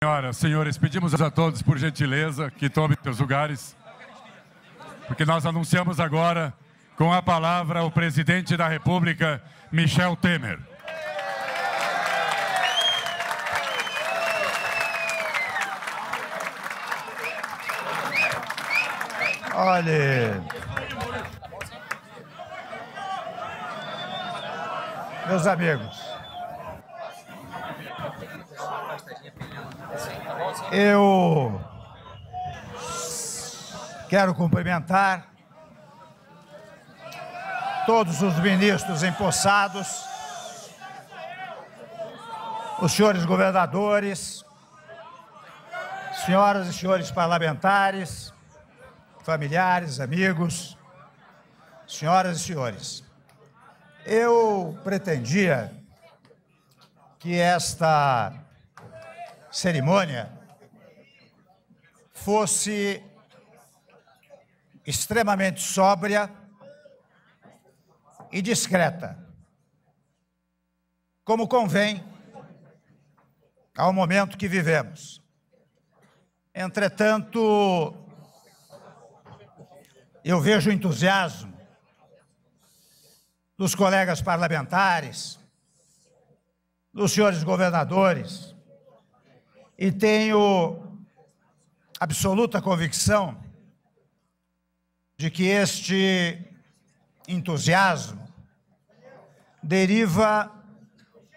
Senhoras, senhores, pedimos a todos, por gentileza, que tomem seus lugares, porque nós anunciamos agora, com a palavra, o presidente da República, Michel Temer. Olha, meus amigos, eu quero cumprimentar todos os ministros empossados, os senhores governadores, senhoras e senhores parlamentares, familiares, amigos, senhoras e senhores. Eu pretendia que esta cerimônia fosse extremamente sóbria e discreta, como convém ao momento que vivemos. Entretanto, eu vejo o entusiasmo dos colegas parlamentares, dos senhores governadores, e tenho absoluta convicção de que este entusiasmo deriva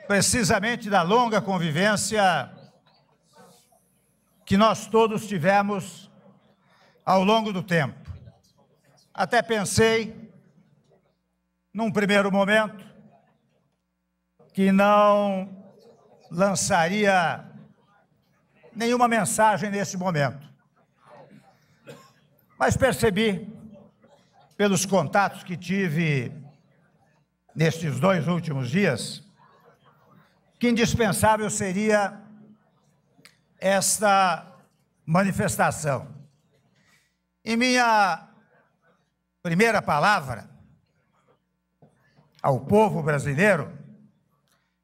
precisamente da longa convivência que nós todos tivemos ao longo do tempo. Até pensei, num primeiro momento, que não lançaria nenhuma mensagem nesse momento. Mas percebi, pelos contatos que tive nestes 2 últimos dias, que indispensável seria esta manifestação. E minha primeira palavra ao povo brasileiro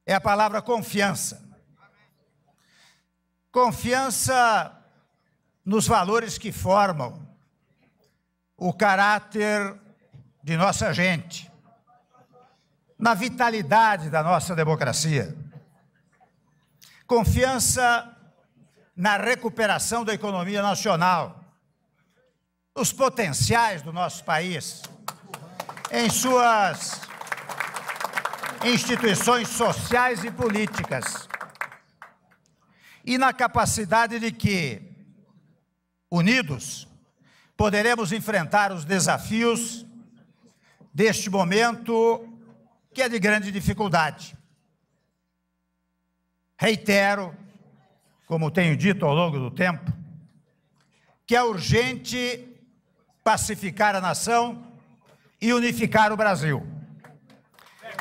é a palavra confiança. Confiança nos valores que formam o caráter de nossa gente, na vitalidade da nossa democracia. Confiança na recuperação da economia nacional, nos potenciais do nosso país, em suas instituições sociais e políticas, e na capacidade de que, unidos, poderemos enfrentar os desafios deste momento que é de grande dificuldade. Reitero, como tenho dito ao longo do tempo, que é urgente pacificar a nação e unificar o Brasil.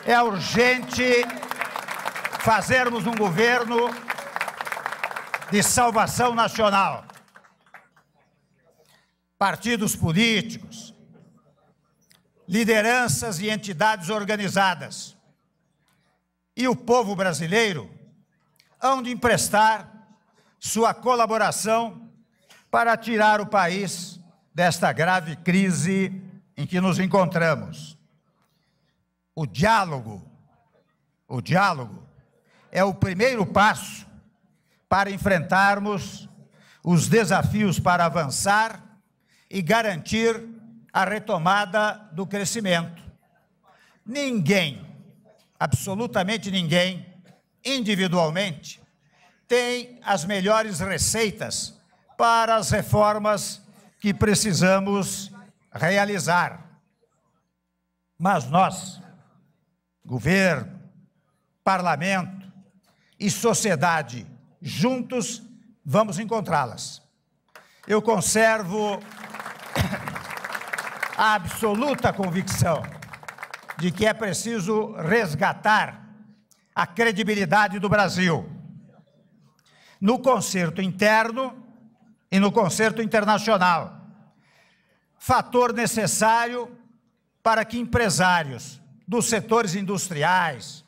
É urgente fazermos um governo de salvação nacional. Partidos políticos, lideranças e entidades organizadas e o povo brasileiro hão de emprestar sua colaboração para tirar o país desta grave crise em que nos encontramos. O diálogo é o primeiro passo para enfrentarmos os desafios para avançar e garantir a retomada do crescimento. Ninguém, absolutamente ninguém, individualmente, tem as melhores receitas para as reformas que precisamos realizar. Mas nós, governo, parlamento e sociedade, juntos, vamos encontrá-las. Eu conservo a absoluta convicção de que é preciso resgatar a credibilidade do Brasil no concerto interno e no concerto internacional, fator necessário para que empresários dos setores industriais,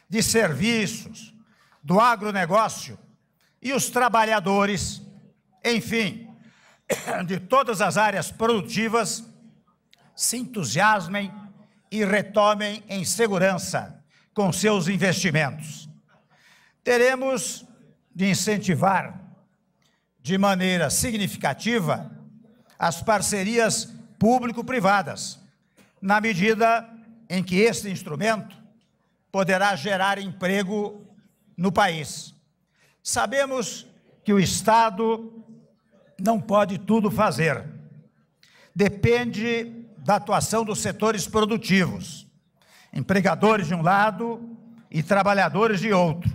de serviços, do agronegócio, e os trabalhadores, enfim, de todas as áreas produtivas, se entusiasmem e retomem em segurança com seus investimentos. Teremos de incentivar de maneira significativa as parcerias público-privadas, na medida em que este instrumento poderá gerar emprego no país. Sabemos que o Estado não pode tudo fazer. Depende da atuação dos setores produtivos, empregadores de um lado e trabalhadores de outro.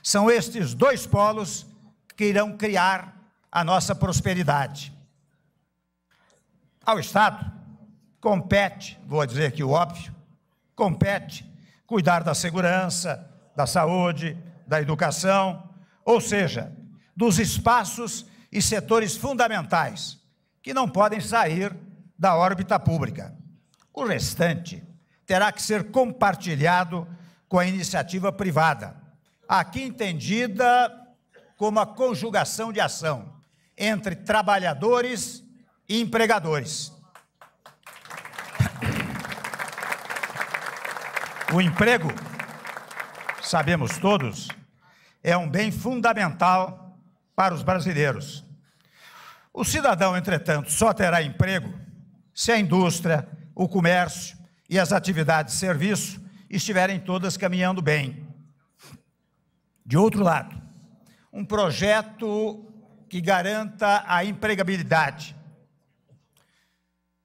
São estes dois polos que irão criar a nossa prosperidade. Ao Estado compete, vou dizer aqui o óbvio, compete cuidar da segurança, da saúde, da educação, ou seja, dos espaços e setores fundamentais que não podem sair da órbita pública. O restante terá que ser compartilhado com a iniciativa privada, aqui entendida como a conjugação de ação entre trabalhadores e empregadores. O emprego, sabemos todos, é um bem fundamental para os brasileiros. O cidadão, entretanto, só terá emprego se a indústria, o comércio e as atividades de serviço estiverem todas caminhando bem. De outro lado, um projeto que garanta a empregabilidade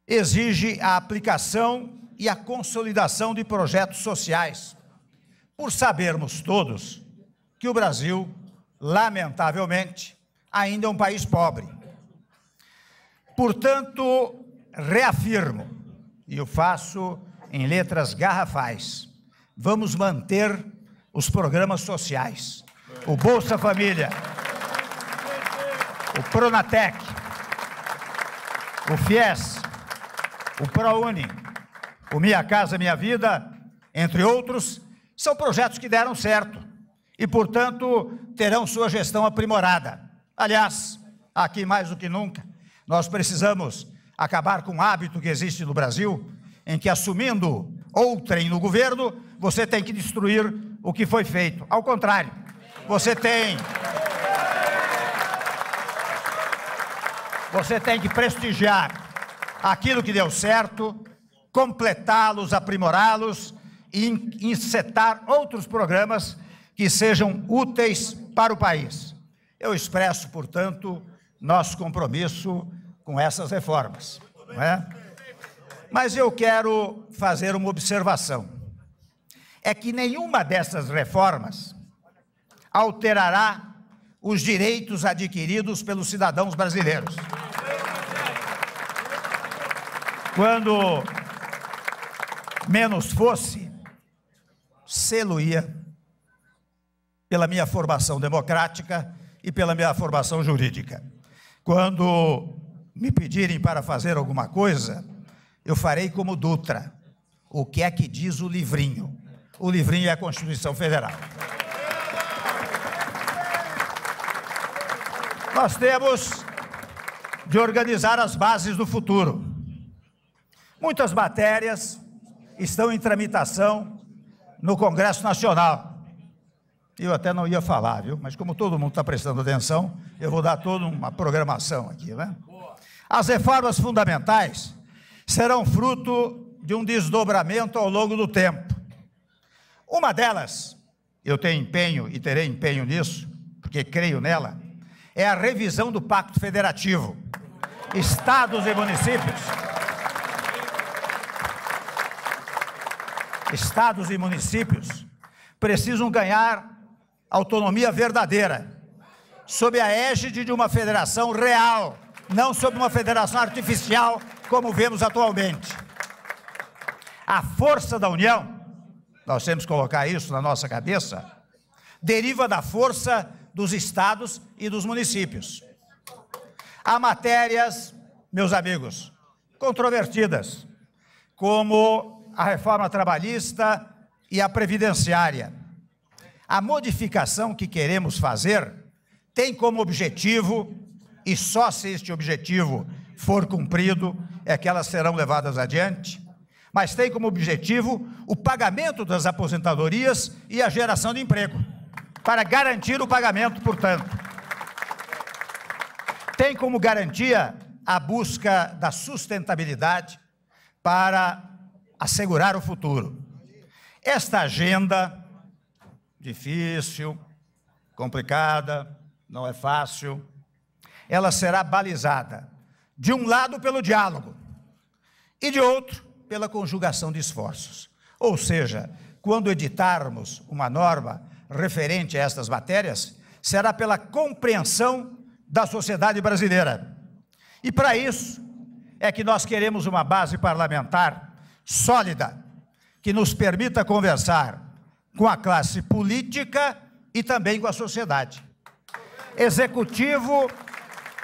exige a aplicação e a consolidação de projetos sociais, por sabermos todos que o Brasil, lamentavelmente, ainda é um país pobre. Portanto, reafirmo, e o faço em letras garrafais, vamos manter os programas sociais, o Bolsa Família, o Pronatec, o FIES, o ProUni, o Minha Casa Minha Vida, entre outros, são projetos que deram certo e, portanto, terão sua gestão aprimorada. Aliás, aqui mais do que nunca, nós precisamos acabar com o hábito que existe no Brasil, em que, assumindo outrem no governo, você tem que destruir o que foi feito. Ao contrário, você tem que prestigiar aquilo que deu certo, completá-los, aprimorá-los e encetar outros programas que sejam úteis para o país. Eu expresso, portanto, nosso compromisso com essas reformas, não é? Mas eu quero fazer uma observação. É que nenhuma dessas reformas alterará os direitos adquiridos pelos cidadãos brasileiros. Quando menos fosse, sê-lo-ia pela minha formação democrática e pela minha formação jurídica. Quando me pedirem para fazer alguma coisa, eu farei como Dutra. O que é que diz o livrinho? O livrinho é a Constituição Federal. Nós temos de organizar as bases do futuro. Muitas matérias estão em tramitação no Congresso Nacional. Eu até não ia falar, viu? Mas como todo mundo está prestando atenção, eu vou dar toda uma programação aqui, né? As reformas fundamentais serão fruto de um desdobramento ao longo do tempo. Uma delas, eu tenho empenho e terei empenho nisso, porque creio nela, é a revisão do Pacto Federativo. Estados e municípios precisam ganhar autonomia verdadeira, sob a égide de uma federação real, não sob uma federação artificial, como vemos atualmente. A força da União, nós temos que colocar isso na nossa cabeça, deriva da força dos estados e dos municípios. Há matérias, meus amigos, controvertidas, como a reforma trabalhista e a previdenciária. A modificação que queremos fazer tem como objetivo, e só se este objetivo for cumprido, é que elas serão levadas adiante, mas tem como objetivo o pagamento das aposentadorias e a geração de emprego, para garantir o pagamento, portanto. Tem como garantia a busca da sustentabilidade para assegurar o futuro. Esta agenda, difícil, complicada, não é fácil, ela será balizada, de um lado pelo diálogo, e de outro pela conjugação de esforços. Ou seja, quando editarmos uma norma referente a estas matérias, será pela compreensão da sociedade brasileira. E para isso é que nós queremos uma base parlamentar sólida, que nos permita conversar com a classe política e também com a sociedade. Executivo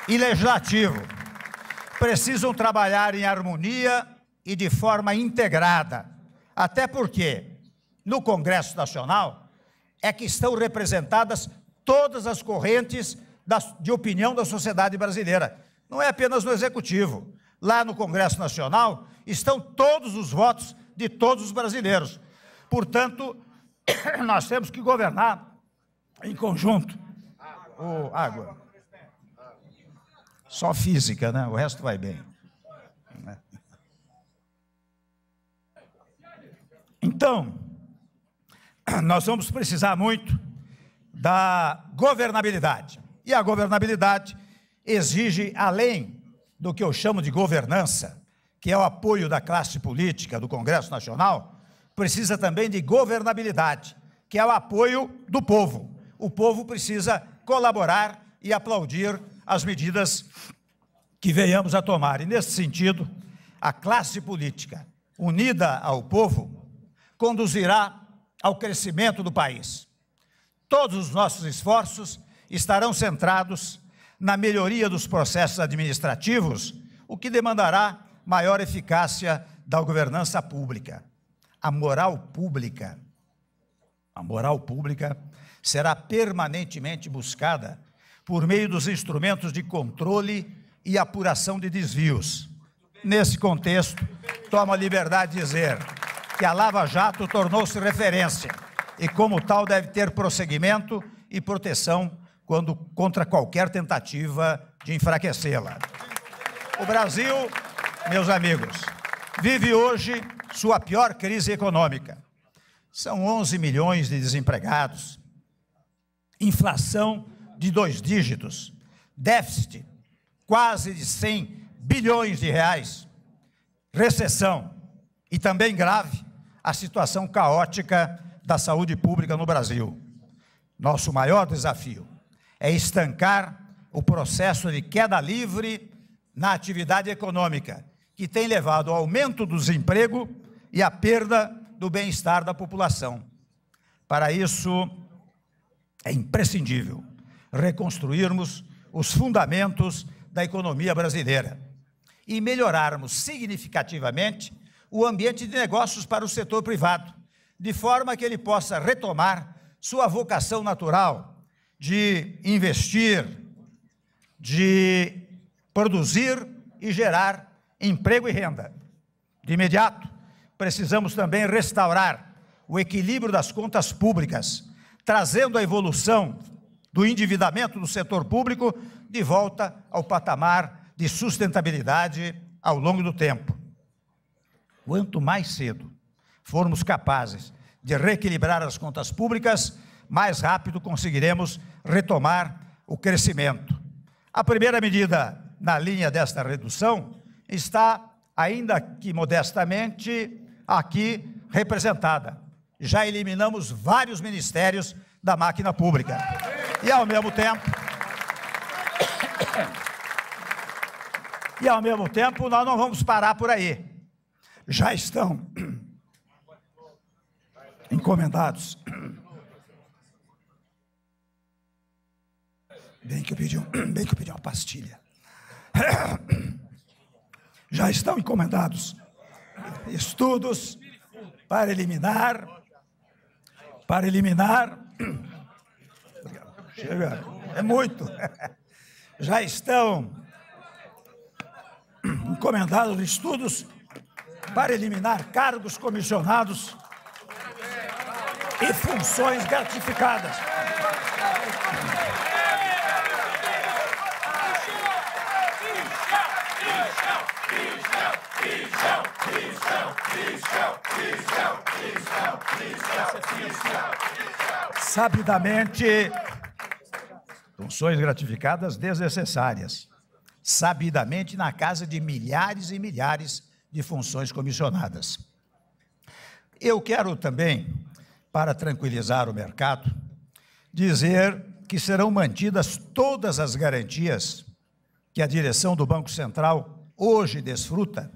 e legislativo precisam trabalhar em harmonia e de forma integrada, até porque no Congresso Nacional é que estão representadas todas as correntes de opinião da sociedade brasileira. Não é apenas no Executivo. Lá no Congresso Nacional estão todos os votos de todos os brasileiros. Portanto, nós temos que governar em conjunto. Água. Só física, né? O resto vai bem. Então, nós vamos precisar muito da governabilidade. E a governabilidade exige, além do que eu chamo de governança, que é o apoio da classe política do Congresso Nacional, precisa também de governabilidade, que é o apoio do povo. O povo precisa colaborar e aplaudir as medidas que venhamos a tomar. E, nesse sentido, a classe política, unida ao povo, conduzirá ao crescimento do país. Todos os nossos esforços estarão centrados na melhoria dos processos administrativos, o que demandará maior eficácia da governança pública. A moral pública será permanentemente buscada por meio dos instrumentos de controle e apuração de desvios. Nesse contexto, tomo a liberdade de dizer que a Lava Jato tornou-se referência e, como tal, deve ter prosseguimento e proteção contra qualquer tentativa de enfraquecê-la. O Brasil, meus amigos, vive hoje sua pior crise econômica. São 11 milhões de desempregados, inflação de 2 dígitos, déficit quase de 100 bilhões de reais, recessão e também grave a situação caótica da saúde pública no Brasil. Nosso maior desafio é estancar o processo de queda livre na atividade econômica, que tem levado ao aumento do desemprego e à perda do bem-estar da população. Para isso, é imprescindível reconstruirmos os fundamentos da economia brasileira e melhorarmos significativamente o ambiente de negócios para o setor privado, de forma que ele possa retomar sua vocação natural de investir, de produzir e gerar emprego e renda. De imediato, precisamos também restaurar o equilíbrio das contas públicas, trazendo a evolução do endividamento do setor público de volta ao patamar de sustentabilidade ao longo do tempo. Quanto mais cedo formos capazes de reequilibrar as contas públicas, mais rápido conseguiremos retomar o crescimento. A primeira medida na linha desta redução está, ainda que modestamente, aqui representada. Já eliminamos vários ministérios da máquina pública. E, ao mesmo tempo, nós não vamos parar por aí. Já estão encomendados. Bem que eu pedi uma pastilha. Já estão encomendados estudos para eliminar. Chega. É muito. Já estão encomendados estudos para eliminar cargos comissionados e funções gratificadas. Sabidamente, funções gratificadas desnecessárias. Sabidamente, na casa de milhares e milhares de funções comissionadas. Eu quero também, para tranquilizar o mercado, dizer que serão mantidas todas as garantias que a direção do Banco Central hoje desfruta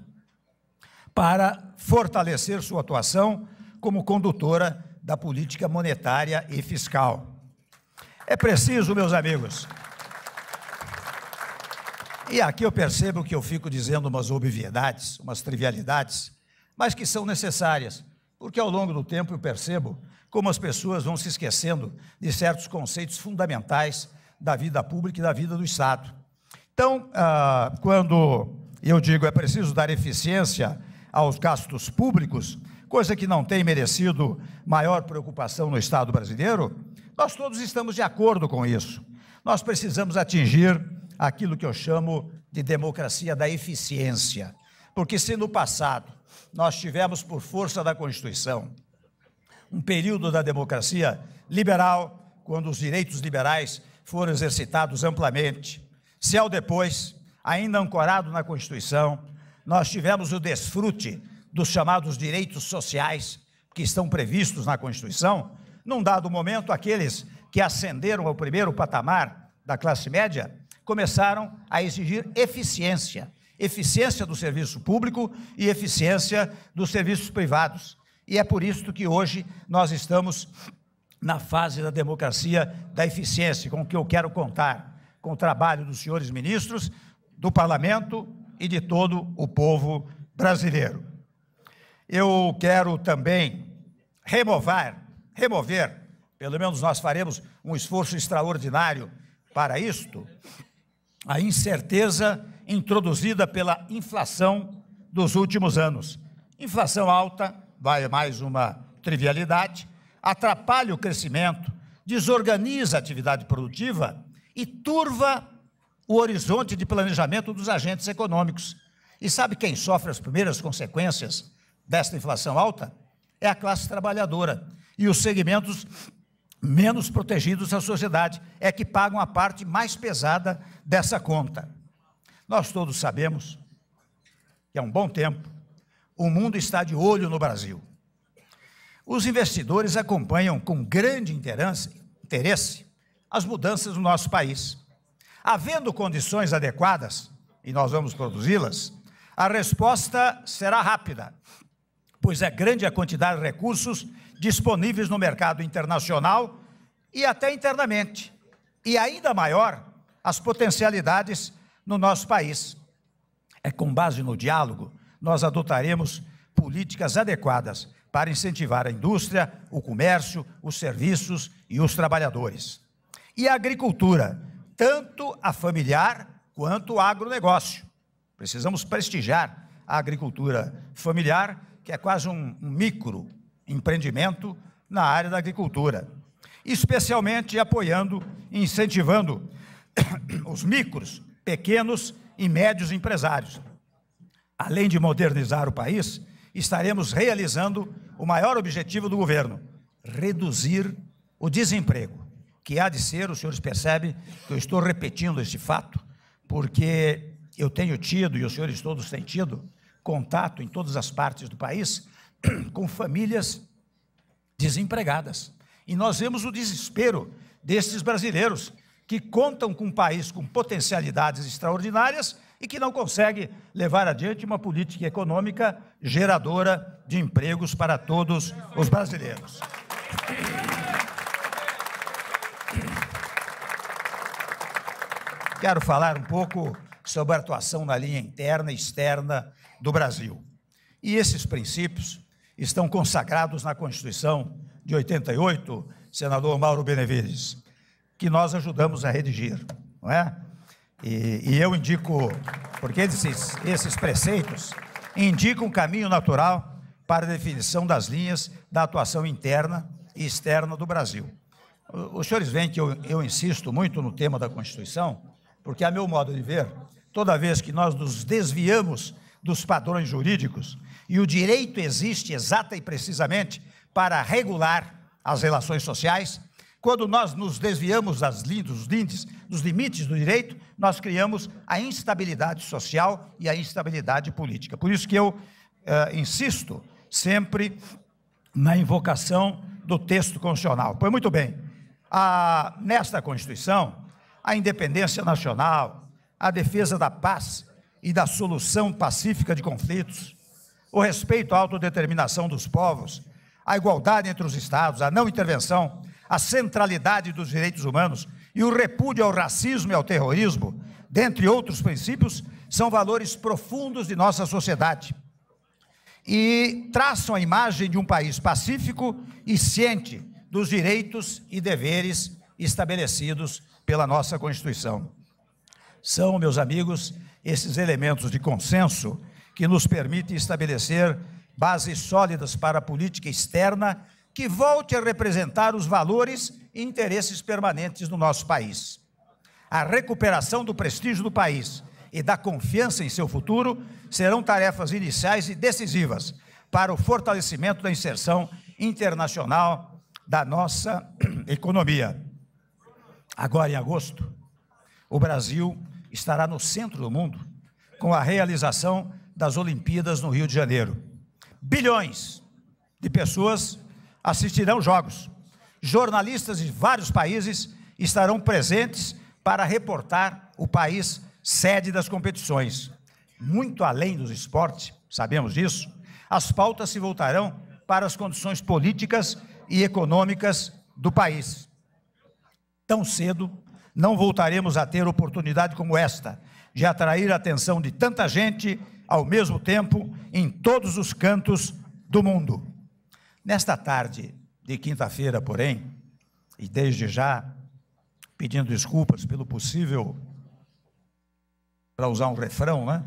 para fortalecer sua atuação como condutora da política monetária e fiscal. É preciso, meus amigos, e aqui eu percebo que eu fico dizendo umas obviedades, umas trivialidades, mas que são necessárias, porque ao longo do tempo eu percebo como as pessoas vão se esquecendo de certos conceitos fundamentais da vida pública e da vida do Estado. Então, quando eu digo é preciso dar eficiência aos gastos públicos, coisa que não tem merecido maior preocupação no Estado brasileiro, nós todos estamos de acordo com isso. Nós precisamos atingir aquilo que eu chamo de democracia da eficiência, porque se no passado nós tivemos, por força da Constituição, um período da democracia liberal, quando os direitos liberais foram exercitados amplamente, se ao depois, ainda ancorado na Constituição, nós tivemos o desfrute dos chamados direitos sociais que estão previstos na Constituição, num dado momento, aqueles que ascenderam ao primeiro patamar da classe média começaram a exigir eficiência, eficiência do serviço público e eficiência dos serviços privados. E é por isso que hoje nós estamos na fase da democracia da eficiência, com o que eu quero contar, com o trabalho dos senhores ministros, do parlamento e de todo o povo brasileiro. Eu quero também remover, pelo menos nós faremos um esforço extraordinário para isto, a incerteza introduzida pela inflação dos últimos anos. Inflação alta, vai mais uma trivialidade, atrapalha o crescimento, desorganiza a atividade produtiva e turva o horizonte de planejamento dos agentes econômicos. E sabe quem sofre as primeiras consequências desta inflação alta? É a classe trabalhadora e os segmentos menos protegidos da sociedade, é que pagam a parte mais pesada dessa conta. Nós todos sabemos que há um bom tempo o mundo está de olho no Brasil. Os investidores acompanham com grande interesse as mudanças no nosso país. Havendo condições adequadas, e nós vamos produzi-las, a resposta será rápida, pois é grande a quantidade de recursos disponíveis no mercado internacional e até internamente, e ainda maior as potencialidades no nosso país. É com base no diálogo, nós adotaremos políticas adequadas para incentivar a indústria, o comércio, os serviços e os trabalhadores. E a agricultura, tanto a familiar quanto o agronegócio. Precisamos prestigiar a agricultura familiar, que é quase um microempreendimento na área da agricultura, especialmente apoiando e incentivando os micros, pequenos e médios empresários. Além de modernizar o país, estaremos realizando o maior objetivo do governo: reduzir o desemprego, que há de ser, os senhores percebem que eu estou repetindo este fato, porque eu tenho tido, e os senhores todos têm tido, contato em todas as partes do país com famílias desempregadas. E nós vemos o desespero desses brasileiros que contam com um país com potencialidades extraordinárias e que não consegue levar adiante uma política econômica geradora de empregos para todos os brasileiros. Quero falar um pouco sobre a atuação na linha interna e externa do Brasil. E esses princípios estão consagrados na Constituição de 88, senador Mauro Benevides. que nós ajudamos a redigir, não é? E eu indico, porque esses preceitos indicam um caminho natural para a definição das linhas da atuação interna e externa do Brasil. Os senhores veem que eu insisto muito no tema da Constituição, porque, a meu modo de ver, toda vez que nós nos desviamos dos padrões jurídicos, e o direito existe exata e precisamente para regular as relações sociais, quando nós nos desviamos dos limites do direito, nós criamos a instabilidade social e a instabilidade política. Por isso que eu insisto sempre na invocação do texto constitucional. Pois muito bem, nesta Constituição, a independência nacional, a defesa da paz e da solução pacífica de conflitos, o respeito à autodeterminação dos povos, a igualdade entre os Estados, a não intervenção, a centralidade dos direitos humanos e o repúdio ao racismo e ao terrorismo, dentre outros princípios, são valores profundos de nossa sociedade e traçam a imagem de um país pacífico e ciente dos direitos e deveres estabelecidos pela nossa Constituição. São, meus amigos, esses elementos de consenso que nos permitem estabelecer bases sólidas para a política externa que volte a representar os valores e interesses permanentes do nosso país. A recuperação do prestígio do país e da confiança em seu futuro serão tarefas iniciais e decisivas para o fortalecimento da inserção internacional da nossa economia. Agora, em agosto, o Brasil estará no centro do mundo com a realização das Olimpíadas no Rio de Janeiro. Bilhões de pessoas assistirão jogos. Jornalistas de vários países estarão presentes para reportar o país sede das competições. Muito além dos esportes, sabemos disso, as pautas se voltarão para as condições políticas e econômicas do país. Tão cedo, não voltaremos a ter oportunidade como esta, de atrair a atenção de tanta gente ao mesmo tempo em todos os cantos do mundo. Nesta tarde de quinta-feira, porém, e desde já pedindo desculpas pelo possível, para usar um refrão, né?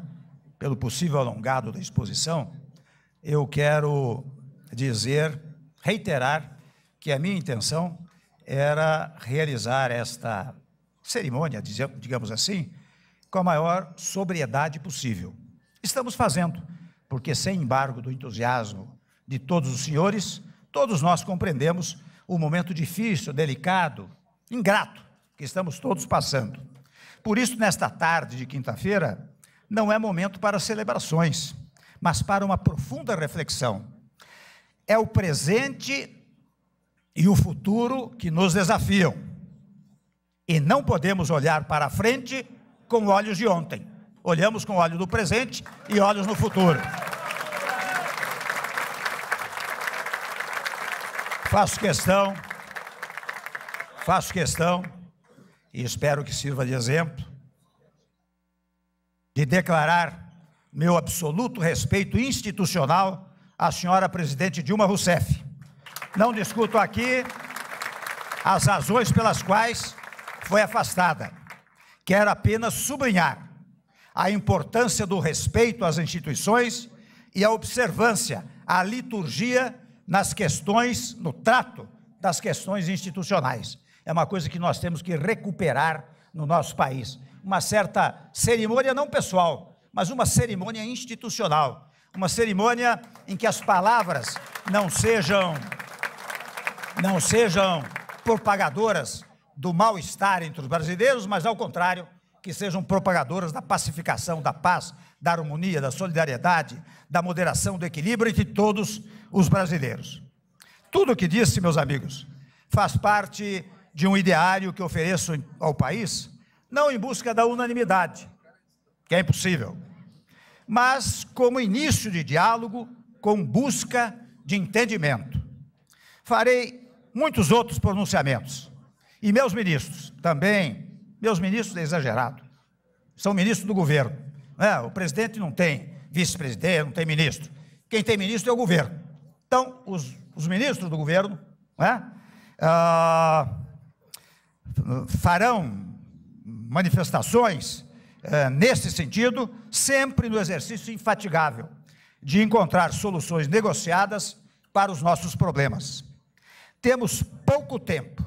Pelo possível alongado da exposição, eu quero reiterar que a minha intenção era realizar esta cerimônia, digamos assim, com a maior sobriedade possível. Estamos fazendo, porque sem embargo do entusiasmo de todos os senhores, todos nós compreendemos o momento difícil, delicado, ingrato, que estamos todos passando. Por isso, nesta tarde de quinta-feira, não é momento para celebrações, mas para uma profunda reflexão. É o presente e o futuro que nos desafiam. E não podemos olhar para a frente com olhos de ontem. Olhamos com o olho do presente e olhos no futuro. Faço questão, e espero que sirva de exemplo, de declarar meu absoluto respeito institucional à senhora presidente Dilma Rousseff. Não discuto aqui as razões pelas quais foi afastada. Quero apenas sublinhar a importância do respeito às instituições e a observância à liturgia nas questões, no trato das questões institucionais. É uma coisa que nós temos que recuperar no nosso país. Uma certa cerimônia não pessoal, mas uma cerimônia institucional. Uma cerimônia em que as palavras não sejam propagadoras do mal-estar entre os brasileiros, mas, ao contrário, que sejam propagadoras da pacificação, da paz, da harmonia, da solidariedade, da moderação, do equilíbrio entre todos os brasileiros. Tudo o que disse, meus amigos, faz parte de um ideário que ofereço ao país, não em busca da unanimidade, que é impossível, mas como início de diálogo com busca de entendimento. Farei muitos outros pronunciamentos, e meus ministros também, meus ministros é exagerado, são ministros do governo, né? O presidente não tem vice-presidente, não tem ministro, quem tem ministro é o governo. Então, os ministros do governo, né? farão manifestações nesse sentido, sempre no exercício infatigável de encontrar soluções negociadas para os nossos problemas. Temos pouco tempo,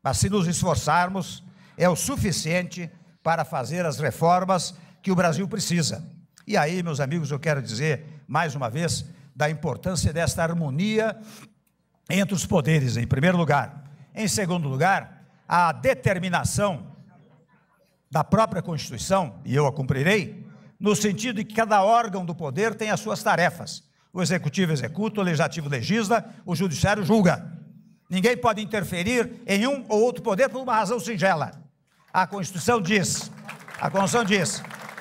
mas se nos esforçarmos, é o suficiente para fazer as reformas que o Brasil precisa. E aí, meus amigos, eu quero dizer, mais uma vez, da importância desta harmonia entre os poderes, em primeiro lugar. Em segundo lugar, a determinação da própria Constituição, e eu a cumprirei, no sentido de que cada órgão do poder tem as suas tarefas. O Executivo executa, o Legislativo legisla, o Judiciário julga. Ninguém pode interferir em um ou outro poder por uma razão singela. A Constituição diz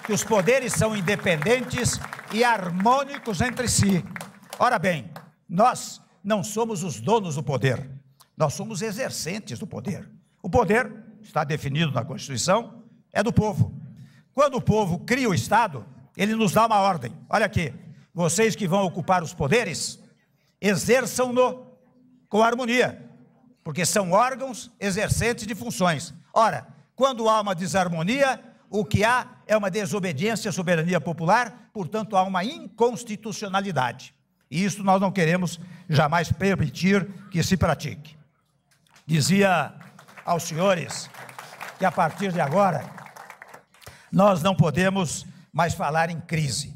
que os poderes são independentes e harmônicos entre si. Ora bem, nós não somos os donos do poder, nós somos exercentes do poder. O poder, está definido na Constituição, é do povo. Quando o povo cria o Estado, ele nos dá uma ordem. Olha aqui, vocês que vão ocupar os poderes, exerçam-no com harmonia, porque são órgãos exercentes de funções. Ora, quando há uma desarmonia, o que há é uma desobediência à soberania popular, portanto, há uma inconstitucionalidade. E isso nós não queremos jamais permitir que se pratique. Dizia aos senhores que a partir de agora, nós não podemos mais falar em crise.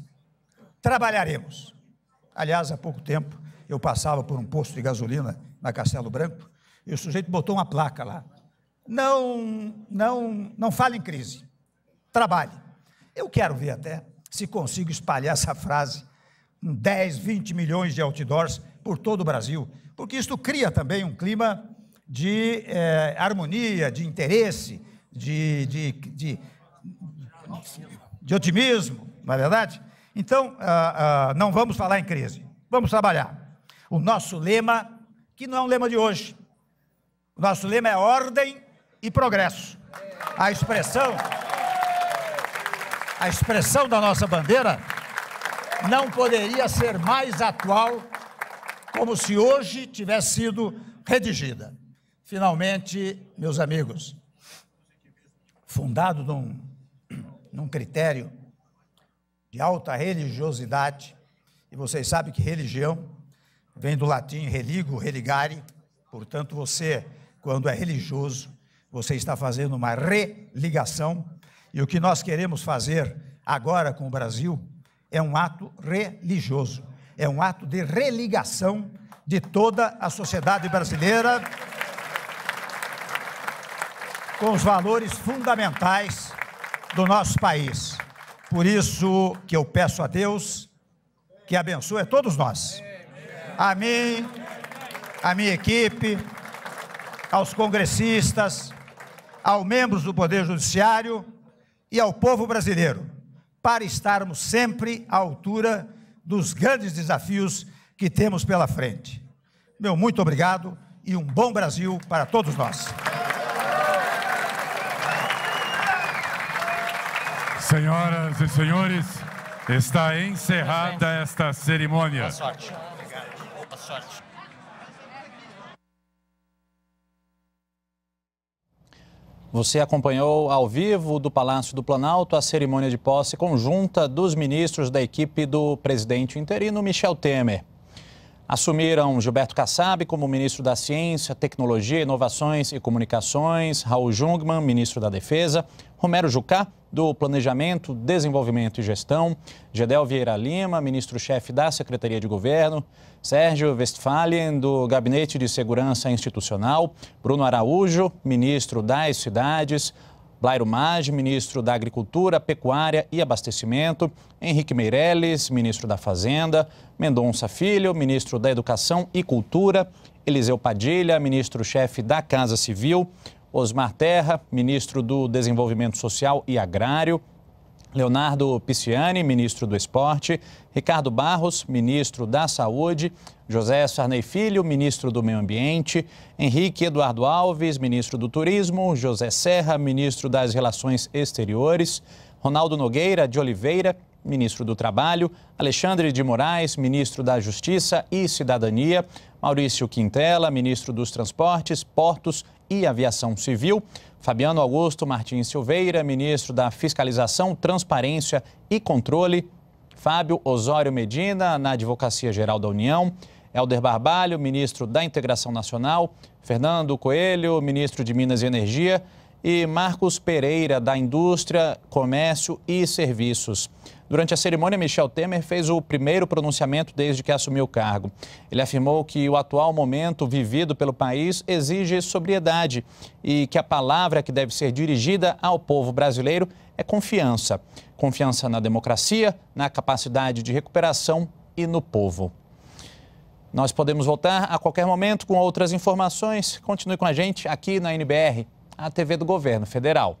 Trabalharemos. Aliás, há pouco tempo, eu passava por um posto de gasolina na Castelo Branco, e o sujeito botou uma placa lá. Não fale em crise, trabalhe. Eu quero ver até se consigo espalhar essa frase com 10, 20 milhões de outdoors por todo o Brasil, porque isso cria também um clima de harmonia, de interesse, de otimismo, não é verdade? Então, não vamos falar em crise, vamos trabalhar. O nosso lema, que não é um lema de hoje, o nosso lema é ordem e progresso. A expressão da nossa bandeira não poderia ser mais atual, como se hoje tivesse sido redigida. Finalmente, meus amigos, fundado num critério de alta religiosidade, e vocês sabem que religião vem do latim religo, religare, portanto você, quando é religioso, você está fazendo uma religação, e o que nós queremos fazer agora com o Brasil é um ato religioso, é um ato de religação de toda a sociedade brasileira com os valores fundamentais do nosso país. Por isso que eu peço a Deus que abençoe a todos nós, a mim, a minha equipe, aos congressistas, aos membros do Poder Judiciário e ao povo brasileiro, para estarmos sempre à altura dos grandes desafios que temos pela frente. Meu muito obrigado e um bom Brasil para todos nós. Senhoras e senhores, está encerrada esta cerimônia. Boa sorte. Boa sorte. Você acompanhou ao vivo do Palácio do Planalto a cerimônia de posse conjunta dos ministros da equipe do presidente interino Michel Temer. Assumiram Gilberto Kassab como ministro da Ciência, Tecnologia, Inovações e Comunicações, Raul Jungmann, ministro da Defesa, Romero Jucá, do Planejamento, Desenvolvimento e Gestão, Gedel Vieira Lima, ministro-chefe da Secretaria de Governo, Sérgio Westphalen, do Gabinete de Segurança Institucional, Bruno Araújo, ministro das Cidades, Blairo Maggi, ministro da Agricultura, Pecuária e Abastecimento, Henrique Meirelles, ministro da Fazenda, Mendonça Filho, ministro da Educação e Cultura, Eliseu Padilha, ministro-chefe da Casa Civil, Osmar Terra, ministro do Desenvolvimento Social e Agrário, Leonardo Pisciani, ministro do Esporte, Ricardo Barros, ministro da Saúde, José Sarney Filho, ministro do Meio Ambiente, Henrique Eduardo Alves, ministro do Turismo, José Serra, ministro das Relações Exteriores, Ronaldo Nogueira de Oliveira, ministro do Trabalho, Alexandre de Moraes, ministro da Justiça e Cidadania, Maurício Quintela, ministro dos Transportes, Portos e Aviação Civil, Fabiano Augusto Martins Silveira, ministro da Fiscalização, Transparência e Controle, Fábio Osório Medina, na Advocacia Geral da União, Helder Barbalho, ministro da Integração Nacional, Fernando Coelho, ministro de Minas e Energia, e Marcos Pereira, da Indústria, Comércio e Serviços. Durante a cerimônia, Michel Temer fez o primeiro pronunciamento desde que assumiu o cargo. Ele afirmou que o atual momento vivido pelo país exige sobriedade e que a palavra que deve ser dirigida ao povo brasileiro é confiança. Confiança na democracia, na capacidade de recuperação e no povo. Nós podemos voltar a qualquer momento com outras informações. Continue com a gente aqui na NBR, a TV do Governo Federal.